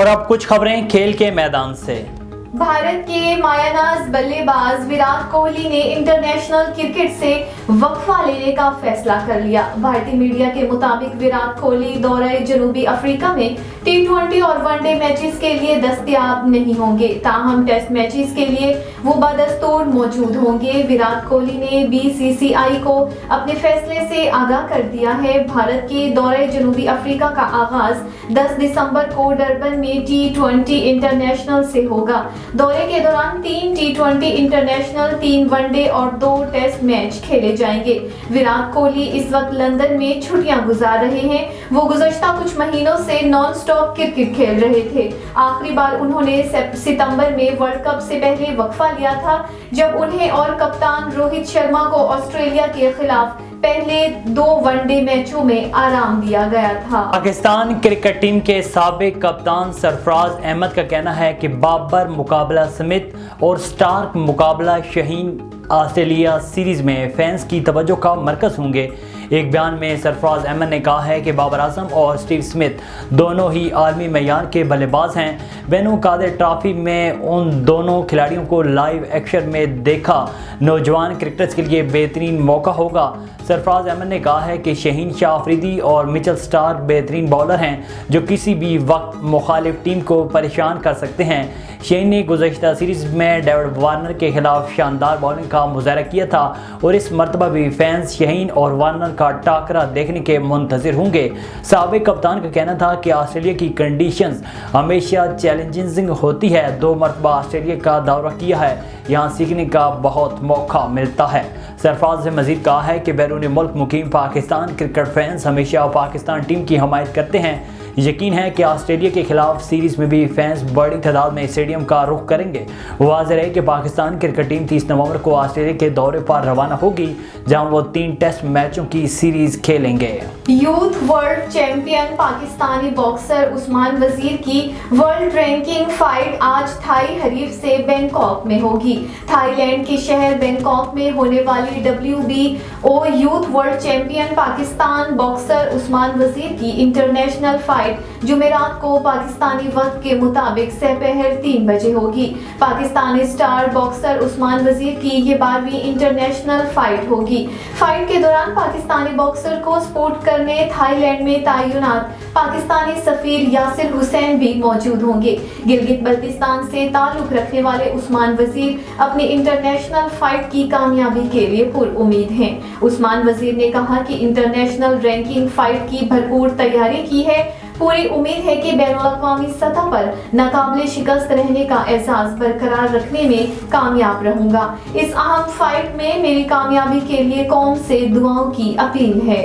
اب کچھ خبریں کھیل کے میدان سے۔ بھارت کے مایہ ناز بلے باز وراٹ کوہلی نے انٹرنیشنل کرکٹ سے وقفہ لینے کا فیصلہ کر لیا۔ بھارتی میڈیا کے مطابق وراٹ کوہلی دورہ جنوبی افریقہ میں T20 اور ون ڈے میچز کے لیے دستیاب نہیں ہوں گے، تاہم ٹیسٹ میچز کے لیے وہ بدستور موجود ہوں گے۔ وراٹ کوہلی نے BCCI کو اپنے فیصلے سے آگاہ کر دیا ہے۔ بھارت کے دورہ جنوبی افریقہ کا آغاز 10 دسمبر کو ڈربن میں T20 انٹرنیشنل سے ہوگا۔ دورے کے دوران 3 T20 انٹرنیشنل، 3 ون ڈے اور 2 ٹیسٹ میچ کھیلے جائیں گے۔ وراٹ کوہلی اس وقت لندن میں چھٹیاں گزار رہے ہیں۔ وہ گزشتہ کچھ مہینوں سے نان سٹاپ کرکٹ کھیل رہے تھے۔ آخری بار انہوں نے ستمبر میں ورلڈ کپ سے پہلے وقفہ لیا تھا، جب انہیں اور کپتان روہت شرما کو آسٹریلیا کے خلاف پہلے 2 ون ڈے میچوں میں آرام دیا گیا تھا۔ پاکستان کرکٹ ٹیم کے سابق کپتان سرفراز احمد کا کہنا ہے کہ بابر مقابلہ سمتھ اور سٹارک مقابلہ شاہین آسٹریلیا سیریز میں فینس کی توجہ کا مرکز ہوں گے۔ ایک بیان میں سرفراز احمد نے کہا ہے کہ بابر اعظم اور اسٹیو اسمتھ دونوں ہی عالمی معیار کے بلے باز ہیں۔ بین القادر ٹرافی میں ان دونوں کھلاڑیوں کو لائیو ایکشن میں دیکھا نوجوان کرکٹرز کے لیے بہترین موقع ہوگا۔ سرفراز احمد نے کہا ہے کہ شاہین شاہ آفریدی اور مچل سٹارک بہترین بالر ہیں جو کسی بھی وقت مخالف ٹیم کو پریشان کر سکتے ہیں۔ شاہین نے گزشتہ سیریز میں ڈیوڈ وارنر کے خلاف شاندار بالنگ کا مظاہرہ کیا تھا اور اس مرتبہ بھی فینس شاہین اور وارنر کا ٹاکرا دیکھنے کے منتظر ہوں گے۔ سابق کپتان کا کہنا تھا کہ آسٹریلیا کی کنڈیشنز ہمیشہ چیلنجنگ ہوتی ہے۔ 2 مرتبہ آسٹریلیا کا دورہ کیا ہے، یہاں سیکھنے کا بہت موقع ملتا ہے۔ سرفراز نے مزید کہا ہے کہ بیرون ملک مقیم پاکستان کرکٹ فینس ہمیشہ پاکستان ٹیم کی حمایت کرتے ہیں۔ یقین ہے کہ آسٹریلیا کے خلاف سیریز میں بھی فینس بڑی تعداد میں اسٹیڈیم کا رخ کریں گے۔ واضح ہے کہ پاکستان کرکٹ ٹیم 30 نومبر کو آسٹریلیا کے دورے پر روانہ ہوگی، جہاں وہ 3 ٹیسٹ میچوں کی سیریز کھیلیں گے۔ Youth world champion Pakistani boxer Usman Wazir کی ورلڈ رینکنگ فائٹ آج تھائی حریف سے بینکاک میں ہوگی۔ تھائی لینڈ کے شہر بینکاک میں ہونے والی WBO youth world champion Pakistan boxer Usman Wazir کی انٹرنیشنل فائٹ جمعرات کو پاکستانی وقت کے مطابق سپہر 3 بجے ہوگی۔ پاکستانی سٹار باکسر عثمان وزیر کی یہ 12ویں انٹرنیشنل فائٹ ہوگی۔ فائٹ کے دوران پاکستانی باکسر کو سپورٹ کرنے تھائی لینڈ میں تعینات پاکستانی سفیر یاسر حسین بھی موجود ہوں گے۔ گلگت بلتستان سے تعلق رکھنے والے عثمان وزیر اپنی انٹرنیشنل فائٹ کی کامیابی کے لیے پر امید ہیں۔ عثمان وزیر نے کہا کہ انٹرنیشنل رینکنگ فائٹ کی بھرپور تیاری کی ہے۔ پوری امید ہے کہ بین الاقوامی سطح پر ناقابل شکست رہنے کا اعزاز برقرار رکھنے میں کامیاب رہوں گا۔ اس اہم فائٹ میں میری کامیابی کے لیے قوم سے دعاؤں کی اپیل ہے۔